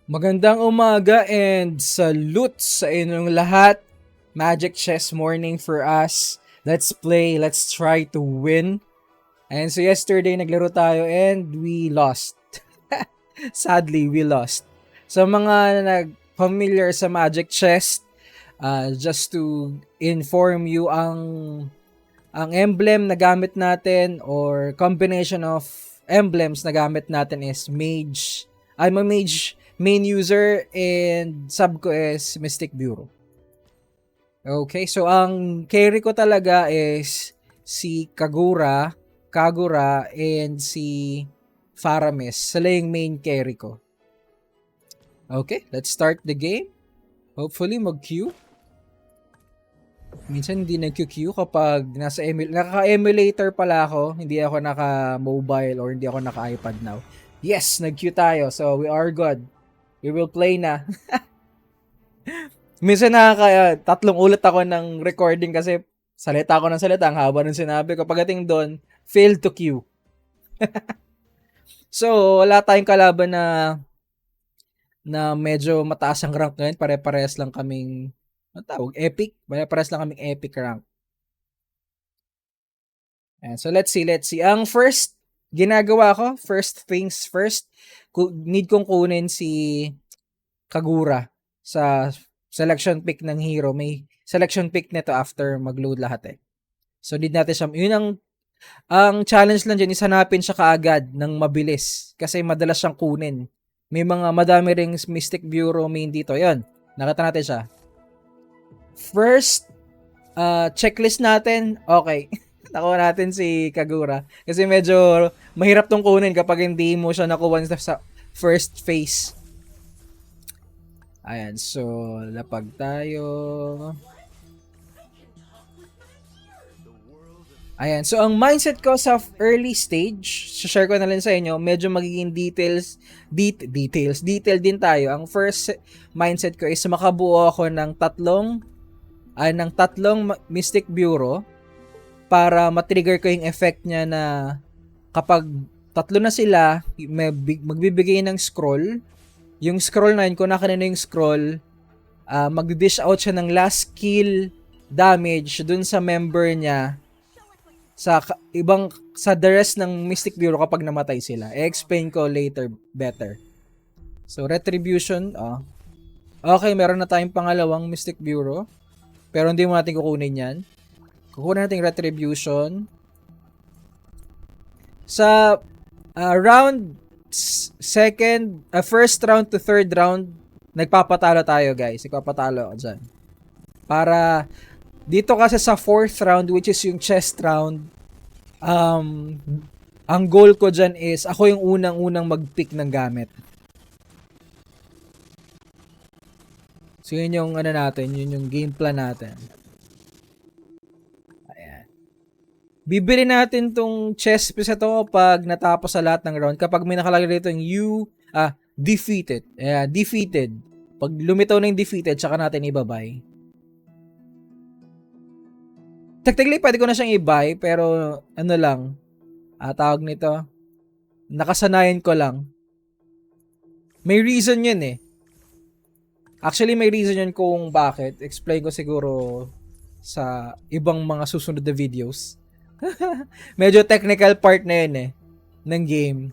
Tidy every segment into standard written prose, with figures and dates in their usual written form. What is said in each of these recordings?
Magandang umaga and salute sa inyong lahat. Magic Chess morning for us. Let's play, let's try to win. And so yesterday naglaro tayo and we lost. Sadly, we lost. Sa mga nag-familiar sa Magic Chess, just to inform you, ang emblem na gamit natin or combination of emblems na gamit natin is Mage. I'm a Mage main user and sub ko is Mystic Bureau. Okay, so ang carry ko talaga is si Kagura, and si Faramis. Sila yung main carry ko. Okay, let's start the game. Hopefully mag-queue. Minsan hindi nag-queue kapag naka-emulator pala ako, hindi ako naka-mobile or hindi ako naka-iPad now. Yes, nag-queue tayo. So we are good. We will play na. Minsan tatlong ulit ako ng recording kasi salita ako ng salita ang haba ng sinabi ko. Pagdating doon, failed to queue. So, wala tayong kalaban na medyo mataas ang rank ngayon. Pare-parehas lang kaming epic. Pare-parehas lang kaming epic rank. And so, let's see. Ang first ginagawa ko, first things first, need kong kunin si Kagura sa selection pick ng hero. May selection pick nito after mag-load lahat eh. So, need natin siya. Yun ang challenge lang dyan is hanapin siya kaagad ng mabilis kasi madalas siyang kunin. May madami ring Mystic Bureau main dito. Yun, nakita natin siya. First, checklist natin. Okay. Nakuha natin si Kagura. Kasi medyo mahirap tong kunin kapag hindi mo siya nakuha sa first phase. Ayan, so lapag tayo. Ayan, so ang mindset ko sa early stage, share ko na lang sa inyo, medyo magiging detailed din tayo. Ang first mindset ko is makabuo ako ng tatlong Mystic Bureau para matrigger ko yung effect niya na kapag tatlo na sila, magbibigay ng scroll. Yung scroll na yun, kung nakanin na yung scroll, mag-dish out siya ng last kill damage dun sa member niya sa the rest ng Mystic Bureau kapag namatay sila. I-explain ko later better. So, Retribution. Okay, meron na tayong pangalawang Mystic Bureau. Pero hindi mo natin kukunin yan. Kukunin natin Retribution. Sa first round to third round, nagpapatalo tayo guys. Nagpapatalo ako dyan. Para dito kasi sa fourth round, which is yung chest round, ang goal ko dyan is ako yung unang mag-pick ng gamit. So yun yung yun yung game plan natin. Ayan. Bibili natin tong chest piece ito pag natapos sa lahat ng round. Kapag may nakalagay dito yung defeated. Ayan, defeated. Pag lumitaw na yung defeated, tsaka natin ibabay. Technically, pwede ko na siyang i-buy, pero tawag nito, nakasanayan ko lang. May reason yun eh. Actually, may reason yun kung bakit. Explain ko siguro sa ibang mga susunod na videos. Medyo technical part na yun eh, ng game.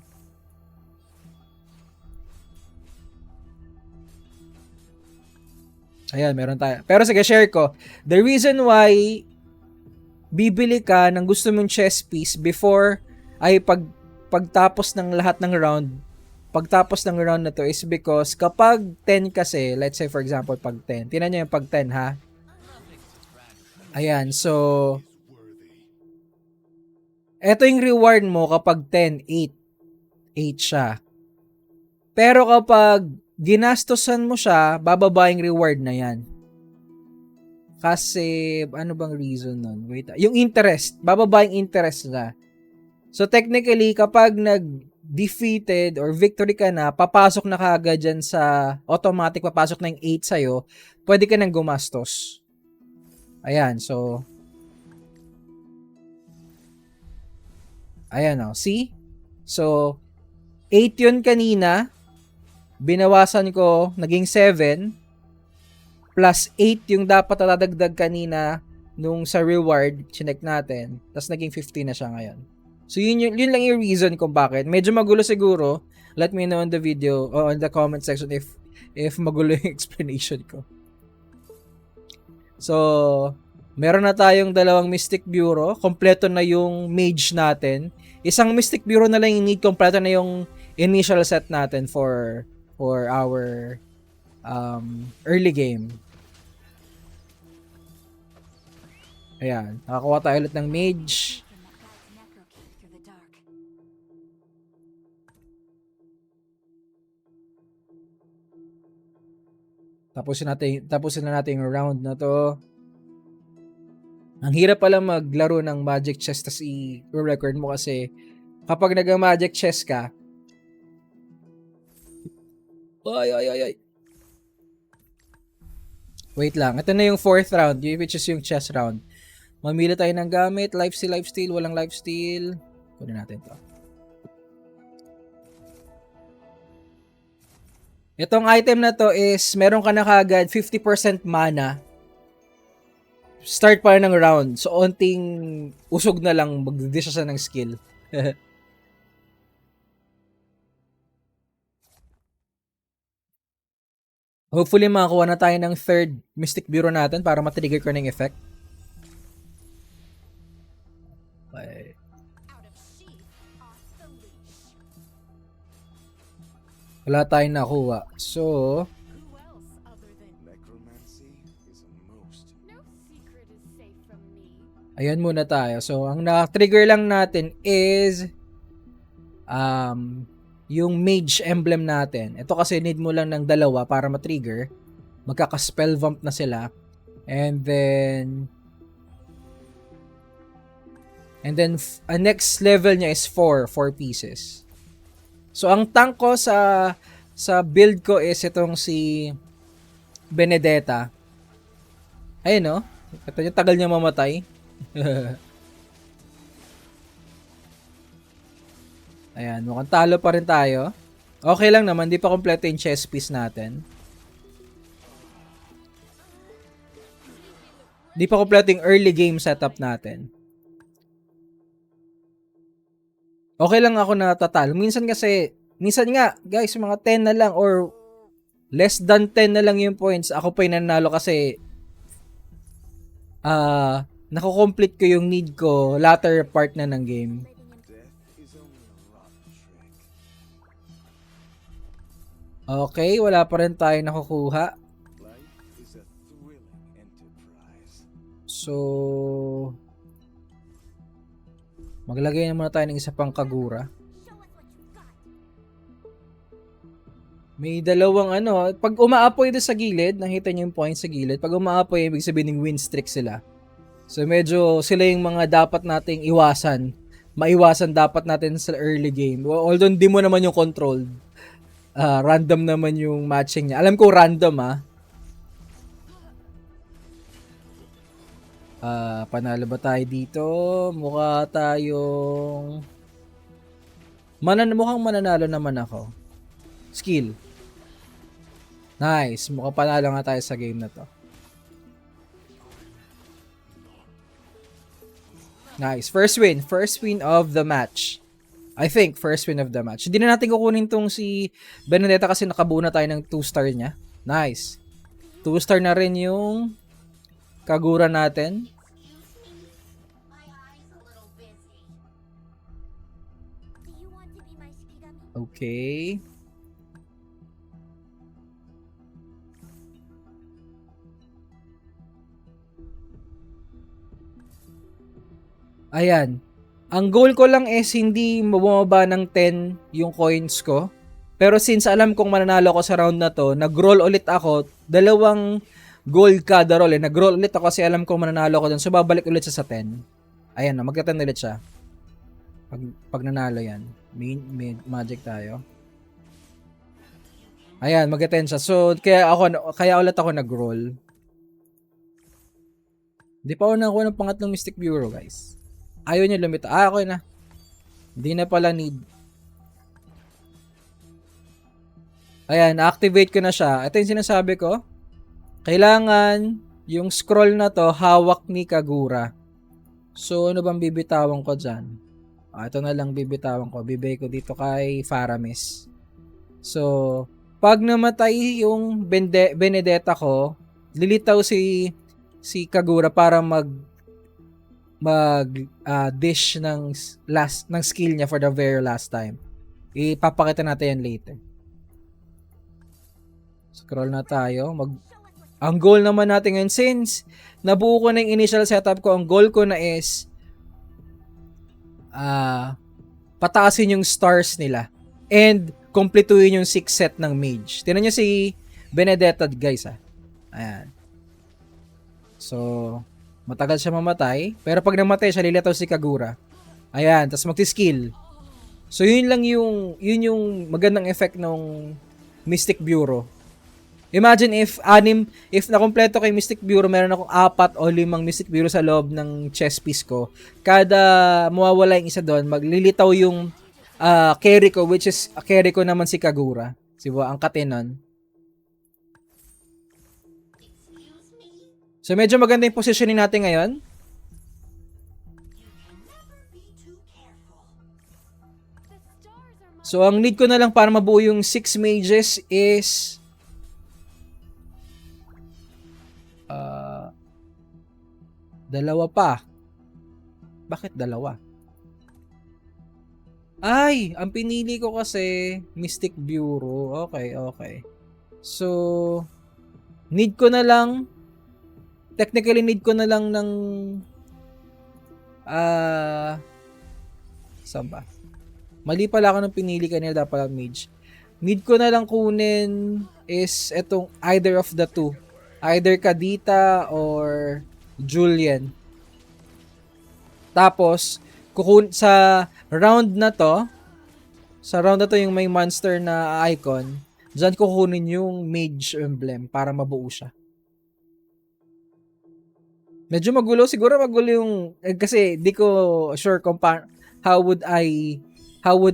Ayan, meron tayo. Pero sige, share ko. The reason why bibili ka ng gusto mong chess piece before pagtapos ng lahat ng round, pagtapos ng round na to is because kapag 10 kasi, let's say for example pag 10, tingnan nyo yung pag 10 ha. Ayan, so eto yung reward mo kapag 10, 8 siya. Pero kapag ginastosan mo siya, bababa yung reward na yan. Kasi, ano bang reason nun? Wait, yung interest. Bababa yung interest na. So, technically, kapag nag-defeated or victory ka na, papasok na kaagad dyan sa automatic, papasok na yung 8 sa'yo, pwede ka nang gumastos. Ayan, so, ayan o, see? So, 8 yun kanina. binawasan ko, naging 7, plus 8 yung dapat nadagdag kanina nung sa reward, chinek natin, tapos naging 15 na siya ngayon. So yun lang yung reason kung bakit. Medyo magulo siguro. Let me know in the video or in the comment section if magulo yung explanation ko. So, meron na tayong 2 Mystic Bureau. Kompleto na yung mage natin. Isang Mystic Bureau na lang yung need. Kompleto na yung initial set natin for our early game. Ayan. Nakakuha tayo ulit ng mage. Tapusin na natin yung round na to. Ang hirap pala maglaro ng Magic Chess tas i-record mo kasi kapag nag-Magic Chess ka, ay. Wait lang. Ito na yung 4th round, which is yung chess round. Mamili tayo ng gamit. Lifesteal, walang lifesteal. Kunin natin to. Itong item na to is, meron ka na kagad 50% mana. Start pa ng round. So, onting usog na lang, magdidesisyon ng skill. Hopefully, makakuha na tayo ng 3rd Mystic Bureau natin para matrigger ko ng effect. Okay. Wala tayong nakuha. So, ayan muna tayo. So, ang na-trigger lang natin is yung mage emblem natin. Ito kasi need mo lang ng 2 para ma-trigger. Magkaka-spell vamp na sila. And then next level niya is 4 pieces. So, ang tank ko sa build ko is itong si Benedetta. Ayun, no? Ito yung tagal niya mamatay. Ayan, mukhang talo pa rin tayo. Okay lang naman, di pa kompleto yung chess piece natin. Di pa kompleto yung early game setup natin. Okay lang ako natatalo. Minsan nga, guys, mga 10 na lang or less than 10 na lang yung points. Ako pa yung nanalo kasi nako-complete ko yung need ko latter part na ng game. Okay, wala pa rin tayo nakukuha. So, maglagay na muna tayo ng isa pang Kagura. May 2 pag umaapoy doon sa gilid, nakita niyo yung point sa gilid, pag umaapoy, ibig sabihin ng win streak sila. So medyo sila yung mga dapat nating iwasan. Maiwasan dapat natin sa early game. Although hindi mo naman yung controlled. Random naman yung matching niya. Alam ko random panalo ba tayo dito? Mukha tayong mukhang mananalo naman ako. Skill. Nice. Mukhang panalo nga tayo sa game na to. Nice. First win of the match. I think first win of the match. Hindi na natin kukunin tong si Benedetta kasi nakabuo na tayo ng 2-star niya. Nice. 2-star na rin yung Kagura natin. Okay. Ayan. Ang goal ko lang is hindi bumaba ng 10 yung coins ko. Pero since alam kong mananalo ko sa round na to, nag-roll ulit ako. 2 gold kada roll. Nag-roll ulit ako kasi alam kong mananalo ko dun. So, babalik ulit siya sa 10. Ayan, magka-10 ulit siya. Pag nanalo yan. May magic tayo. Ayan, mag-10 siya. So, kaya ulit ako nag-roll. Hindi pa ako nakuha ng pangatlong Mystic Bureau, guys. Ayaw niya lumita. Okay na. Hindi na pala need. Ayan, na-activate ko na siya. Ito yung sinasabi ko. Kailangan yung scroll na to hawak ni Kagura. So, ano bang bibitawan ko dyan? Ito na lang bibitawan ko. Bibigay ko dito kay Faramis. So, pag namatay yung Benedetta ko, lilitaw si Kagura para mag dish ng skill niya for the very last time. Ipapakita natin yan later. Scroll na tayo. Ang goal naman natin ngayon, since nabuo ko na yung initial setup ko, ang goal ko na is pataasin yung stars nila and kompletuhin yung 6 set ng mage. Tingnan nyo si Benedetta, guys. Ayan. So, matagal siya mamatay. Pero pag namatay siya, lilitaw si Kagura. Ayan. Tapos magti-skill. So, yun yung magandang effect ng Mystic Bureau. Imagine if nakompleto kay Mystic Bureau, meron akong 4 o 5 Mystic Bureau sa loob ng chess piece ko. Kada mawawala yung isa doon, maglilitaw yung carry ko, which is carry ko naman si Kagura. Diba? Ang katinan. So medyo maganda yung positioning natin ngayon. So ang need ko na lang para mabuo yung 6 mages is dalawa pa. Bakit dalawa? Ay, ang pinili ko kasi Mystic Bureau. Okay. So, technically need ko na lang ng saan ba? Mali pala ako ng pinili kanina, dapat mage. Need ko na lang kunin is etong either of the two. Either Kadita or Julian. Tapos, sa round na to yung may monster na icon, dyan kukunin yung mage emblem para mabuo siya. Medyo magulo yung kasi di ko sure kung how would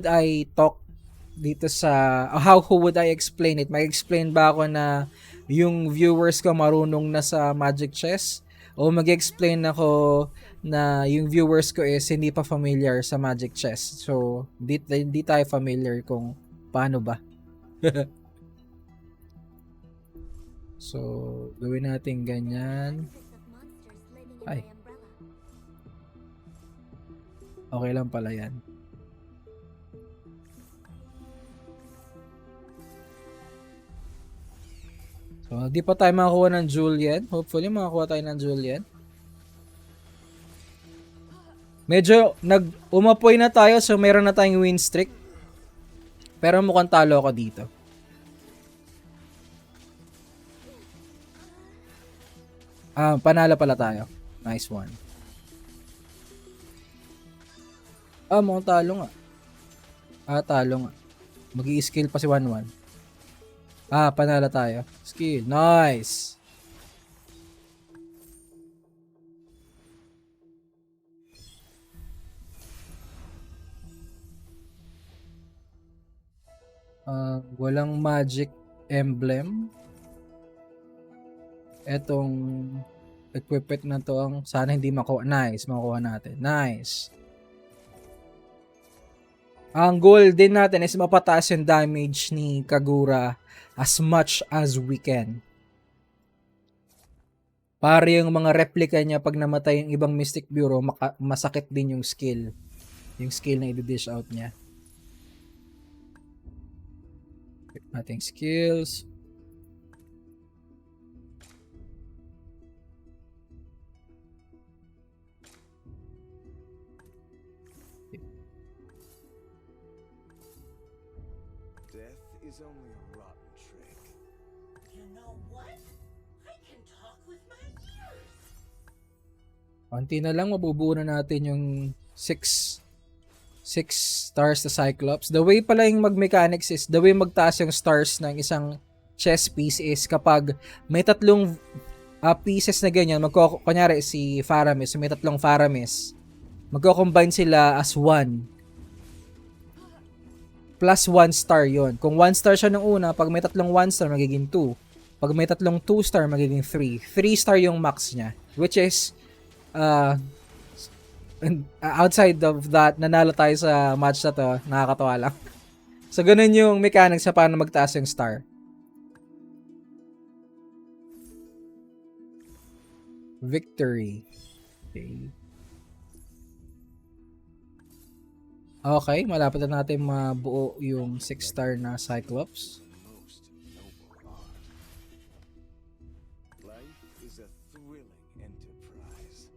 I talk dito sa how would I explain it? May explain ba ako na yung viewers ko marunong na sa Magic Chess? O mag-explain ako na yung viewers ko is hindi pa familiar sa Magic Chess. So, di tayo familiar kung paano ba. So, gawin natin ganyan. Ay. Okay lang pala yan. So, di pa tayo makakuha ng Julian. Hopefully, makakuha tayo ng Julian. Medyo, umapoy na tayo, so meron na tayong win streak. Pero mukhang talo ako dito. Panalo pala tayo. Nice one. Mukhang talo nga. Talo nga. Mag-i-skill pa si 1-1. Panalo tayo. Skill. Nice. Walang magic emblem. Etong equipment na to ang sana hindi makuha. Nice. Makuha natin. Nice. Ang goal din natin is mapataas yung damage ni Kagura as much as we can. Para yung mga replica niya pag namatay yung ibang Mystic Bureau, masakit din yung skill. Yung skill na i-dish out niya. Ating skills. Death is only a rotten trick. You know what? I can talk with my ears. Konti na lang, mabubuo na natin yung 6 stars na Cyclops. The way pala yung mag-mechanics is, the way magtaas yung stars ng isang chess piece is kapag may tatlong pieces na ganyan, kunyari si Faramis, may tatlong Faramis, magko-combine sila as one. plus 1 star yon. Kung 1 star siya nung una, pag may tatlong 1 star, magiging 2. Pag may tatlong 2 star, magiging 3. 3 star yung max niya. Which is, outside of that, nanalo tayo sa match na to. Nakakatawa lang. So, ganun yung mechanics sa paano magtaas yung star. Victory. Okay. Okay, malapit na natin mabuo yung 6 star na Cyclops. Most noble art. Life is a thrilling enterprise.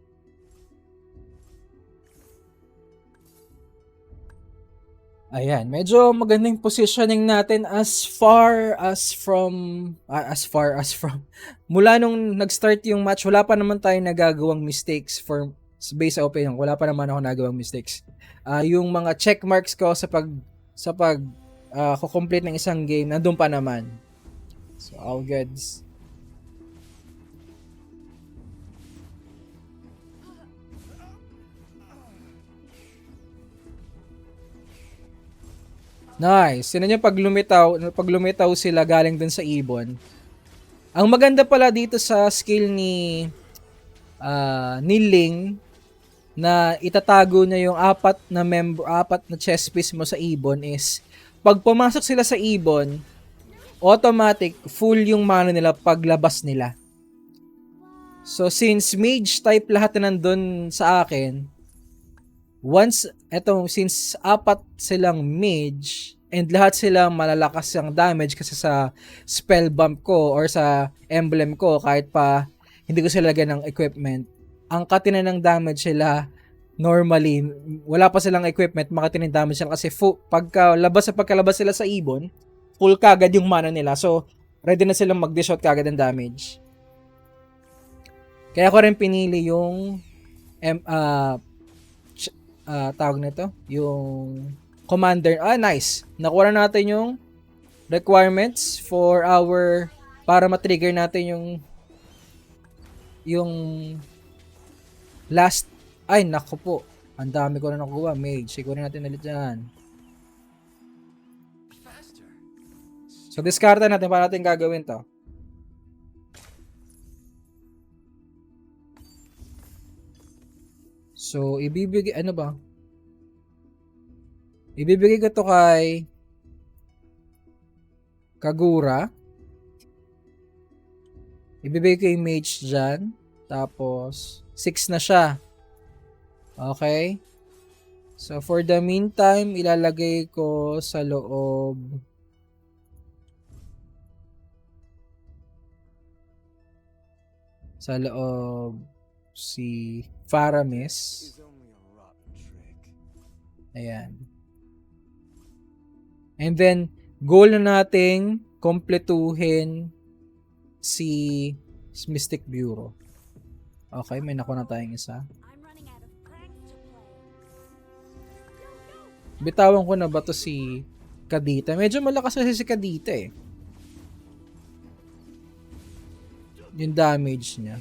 Ayan, medyo magandang positioning natin as far as from mula nung nag-start yung match, wala pa naman tayong nagagawang mistakes for base opinion. Wala pa naman ako nagawang mistakes. Yung mga check marks ko sa pag complete ng isang game, nandun pa naman. So, all goods. Nice. Sino niya pag lumitaw sila galing dun sa ibon. Ang maganda pala dito sa skill ni Ling na itatago niya yung apat na chess piece mo sa ibon is pag pumasok sila sa ibon, automatic full yung mana nila paglabas nila. So since mage type lahat na nandun sa akin, since apat silang mage and lahat silang malalakas ang damage kasi sa spell bump ko or sa emblem ko kahit pa hindi ko sila lagyan ng equipment, ang katinan ng damage sila normally, wala pa silang equipment, makatinan ng damage sila kasi pagkalabas sila sa ibon, full kagad yung mana nila. So, ready na silang mag-dish out kagad ng damage. Kaya ko rin pinili yung tawag nito, yung commander. Nice. Nakuha na natin yung requirements for para ma-trigger natin yung last. Ay, naku po. Ang dami ko na nakuha. Mage. Sigurin natin ulit dyan. So, discard natin para natin gagawin to. So, ibibigay ko to kay Kagura. Ibibigay ko yung mage dyan. Tapos, 6 na siya. Okay? So, for the meantime, ilalagay ko sa loob si Faramis. Is only a rotten trick. Ayan. And then, goal na nating kompletuhin si Mystic Bureau. Okay, may nakuha na tayong isa. Bitawan ko na ba to si Kadita? Medyo malakas kasi si Kadita eh. Yung damage niya.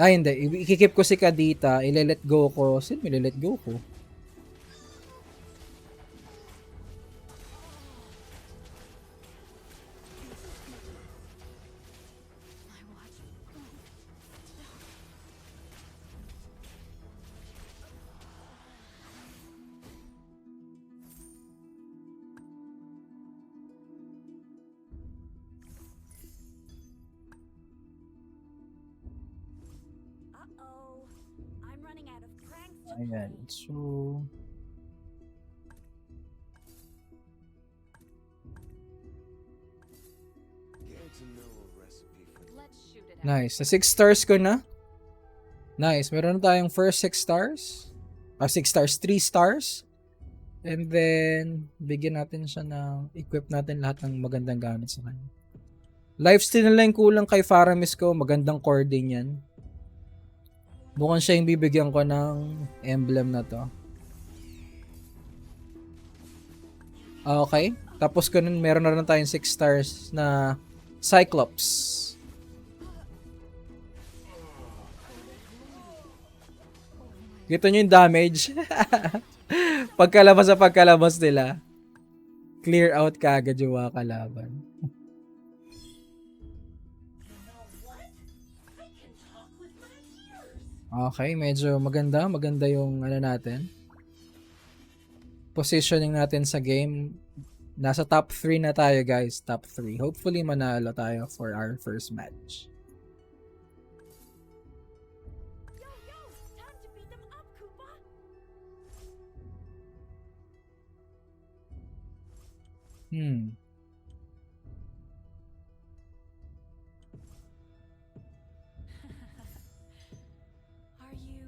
Hindi. Ikikip ko si Kadita. Ile-let go ko. Sino ile-let go ko? Ayan. So, Care to know a recipe for nice. Sa 6 stars ko na. Nice. Meron na tayong first 6 stars. 6 stars. 3 stars. And then, bigyan natin siya ng equip natin lahat ng magandang gamit sa kanya. Lifesteal na lang kulang kay Faramis ko. Magandang core din yan. Mukhang siya yung bibigyan ko ng emblem na to. Okay. Tapos ganun, meron na rin tayong 6 stars na Cyclops. Kita nyo yung damage. pagkalabas nila, clear out kaagad yung mga kalaban. You know what? I can talk with my ears. Okay, medyo maganda yung ano natin. Positioning natin sa game. Nasa top 3 na tayo, guys. Top 3. Hopefully manalo tayo for our first match. Yo, time to beat them up, Koopa. Are you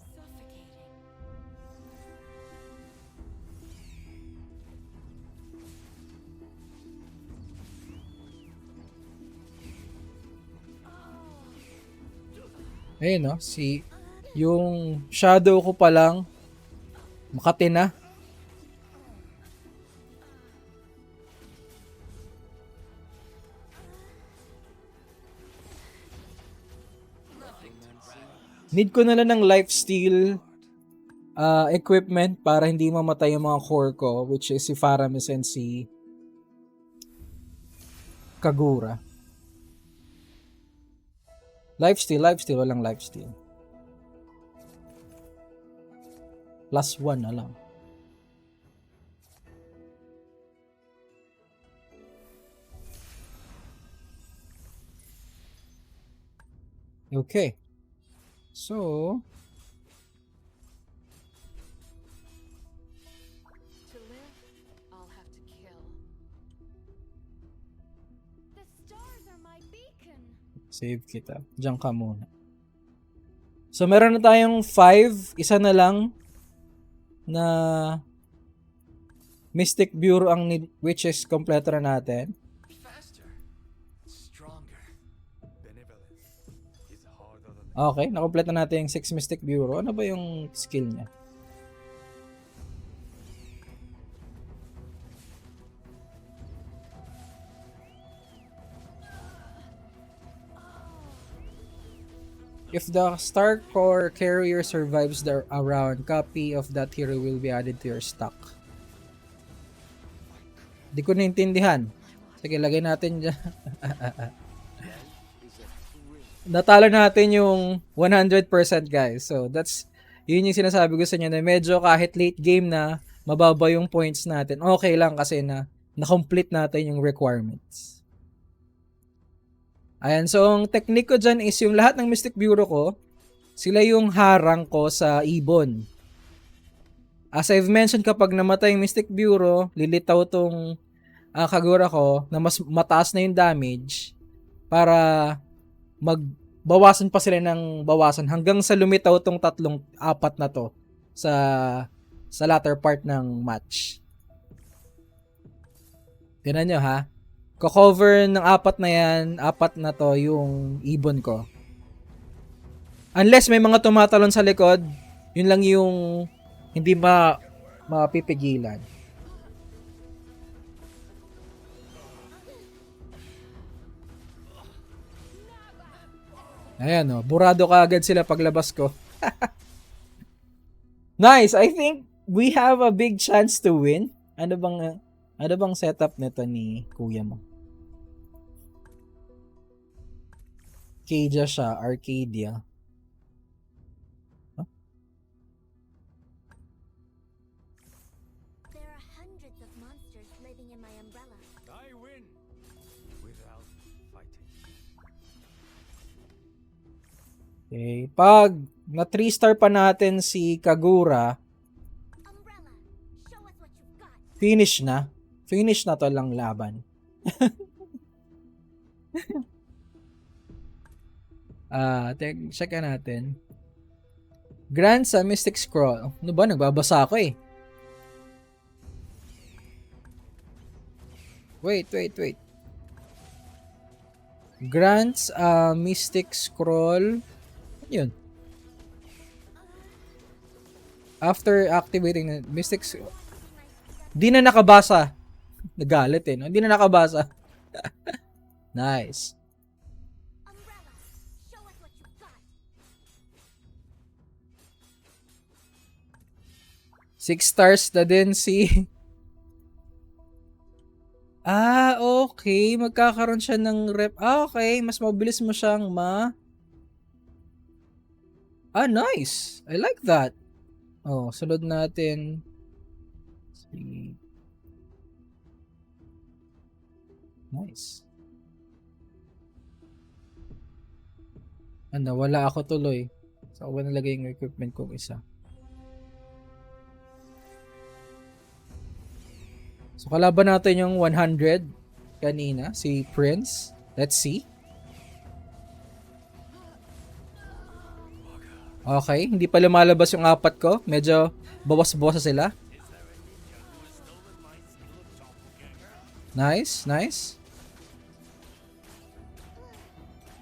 suffocating? Ayun, no? Yung shadow ko pa lang, Makati na. Need ko na lang ng lifesteal equipment para hindi mamatay yung mga core ko, which is si Faramis and si Kagura. Lifesteal, walang lifesteal. +1 na lang. Okay. So, To live, I'll have to kill. The stars are my beacon. save kita. Diyan ka muna. So, meron na tayong 5. Isa na lang na Mystic Bureau ang which is kompleto na natin. Faster. Stronger. Benevolence is harder than Okay, nakompleto natin yung 6 Mystic Bureau. Ano ba yung skill niya? If the Star Core carrier survives the round, copy of that hero will be added to your stock. Di ko naintindihan. Sige, lagay natin dyan. Natalo natin yung 100% guys. So, yun yung sinasabi ko sa inyo na medyo kahit late game na, mababa yung points natin. Okay lang kasi na-complete natin yung requirements. Ayan, so ang technique ko dyan is yung lahat ng Mystic Bureau ko, sila yung harang ko sa ibon. As I've mentioned, kapag namatay yung Mystic Bureau, lilitaw tong Kagura ko na mas mataas na yung damage para magbawasan pa sila ng bawasan hanggang sa lumitaw tong 3-4 na to sa latter part ng match. Tingnan nyo ha. Ko-cover ng 4 na yan, 4 na to yung ibon ko. Unless may mga tumatalon sa likod, yun lang yung hindi mapipigilan. Ayan o, burado ka agad sila paglabas ko. Nice, I think we have a big chance to win. Ano bang setup nito ni kuya mo? Arcadia siya, Arcadia. Huh? There are hundreds of monsters living in my umbrella. I win without fighting. Okay, pag na 3-star pa natin si Kagura, Umbrella, show us what you've got. finish na. Finish na to lang laban. Check natin. Grant sa Mystic Scroll. Ano ba? Nagbabasa ako eh. Wait. Grants Mystic Scroll. Ano yun? After activating the Mystic Scroll. Di na nakabasa. Nagalit eh. No? Di na nakabasa. Nice. Umbrella, show us what you've got. 6 stars na din si... Ah, okay. Magkakaroon siya ng rep. Ah, okay. Mas mabilis mo siyang Ah, nice. I like that. Oh, sunod natin. Si... Nice. Ano, wala ako tuloy. So, ako nalagay yung equipment kong isa. So, kalaban natin yung 100 kanina, si Prince. Let's see. Okay, hindi pa lumalabas yung apat ko. Medyo bawas-bawas sila. Nice, nice.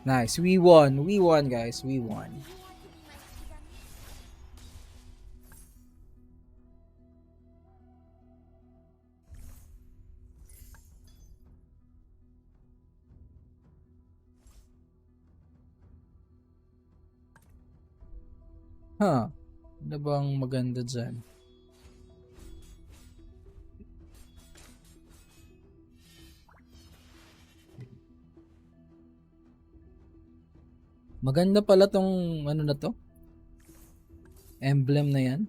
Nice, we won. We won, guys. We won. Huh. Ano bang maganda dyan? Maganda pala tong ano na to? Emblem na yan.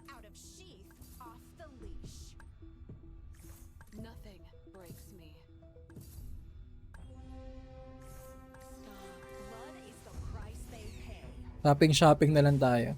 Out of sheath, off the leash. Nothing breaks me. Blood is the price they pay. Shopping na lang tayo.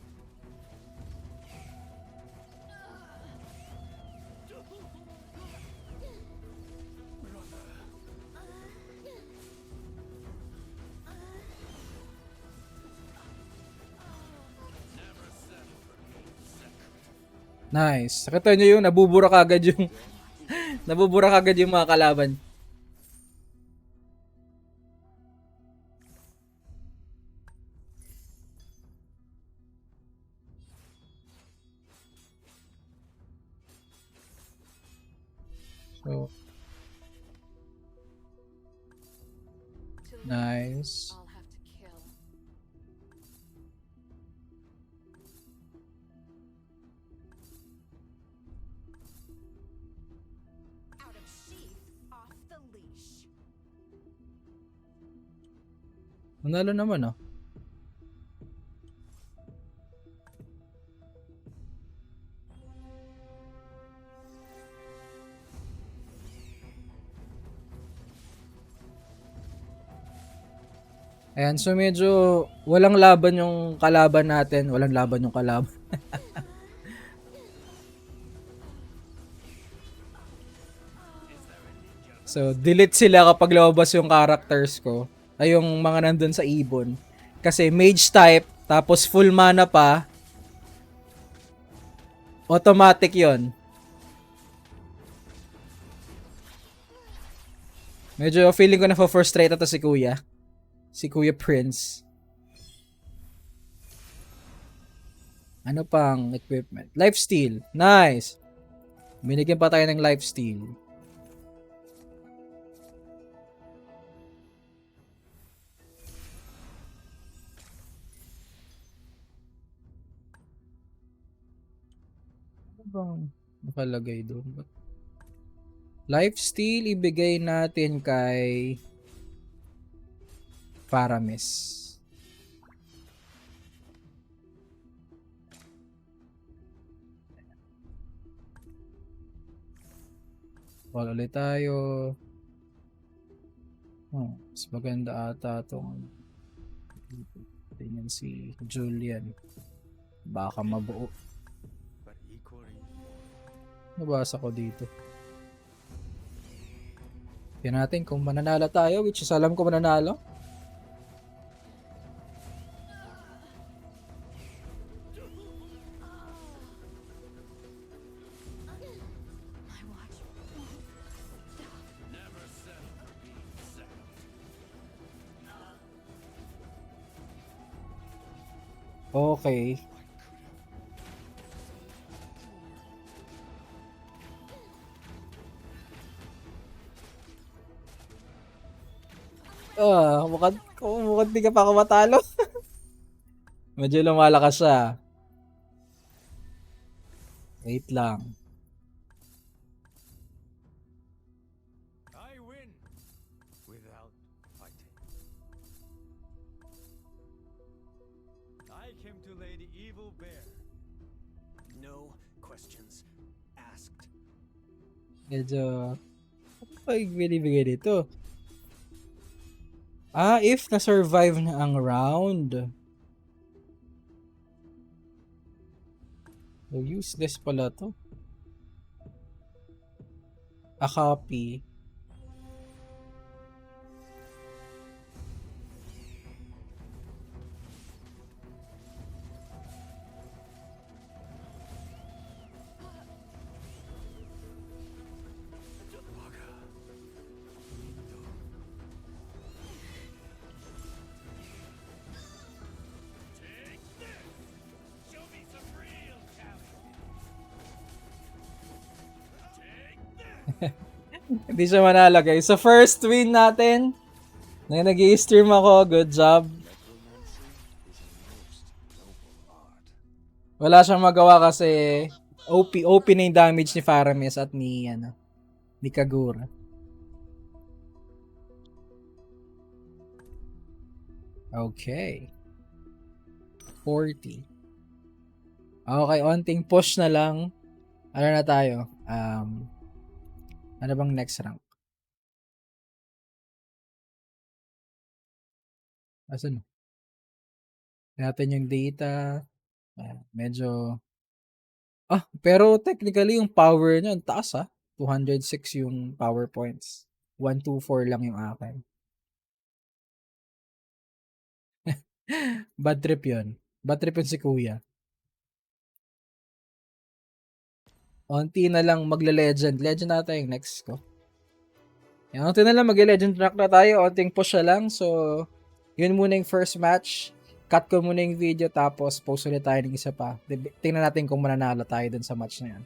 Nice. Nakita nyo yung nabubura kagad yung nabubura kagad yung mga kalaban. So, To live, nice. I'll have to kill. Out of sheath, off the leash. Manalo naman ah. Ayan, so medyo walang laban yung kalaban natin. Walang laban yung kalaban. So, delete sila kapag lumabas yung characters ko. Ay, yung mga nandun sa ibon. Kasi mage type, tapos full mana pa. Automatic yon. Medyo feeling ko na frustrate ito si Kuya. Si Kuya Prince. Ano pang equipment? Lifesteal. Nice. Binigyan pa tayo ng lifesteal. Ano bang nakalagay doon? Lifesteal ibigay natin kay Paramis. Wala ulit tayo. Mas maganda ata itong tingnan si Julian. Baka mabuo. But equally, Nabasa ko dito. Tingnan natin kung mananalo tayo, which is alam ko mananalo. My watch won't stop. Okay. Mukhang di ka pa ako matalo. Medyo lumalakas siya. Wait lang. I win without fighting. I came to Lady Evil Bear. No questions asked. Medyo, ano pa yung binibigay dito? If na-survive na ang round. So, useless pala to. A copy. Hindi siya manalagay. So, first win natin. Nag-i-stream ako. Good job. Necromancy is a most noble art. Wala siyang magawa kasi OP na yung damage ni Faramis at ni Kagura. Okay. 40. Okay, onting push na lang. Ano na tayo? Ano bang next rank? Asan? Natin yung data. Medyo... pero technically yung power niya, ang taas 206 yung power points. 124 lang yung akin. Bad trip yun. Bad trip yun si Kuya. Onti na lang magle-legend. Legend na tayo yung next ko. Yan, onti na lang magle-legend track na tayo. Onting push na lang. So, yun muna yung first match. Cut ko muna yung video tapos post ulit tayo ng isa pa. Tingnan natin kung mananalo tayo dun sa match na yan.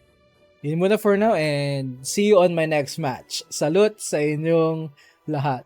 Yun muna for now and see you on my next match. Salute sa inyong lahat.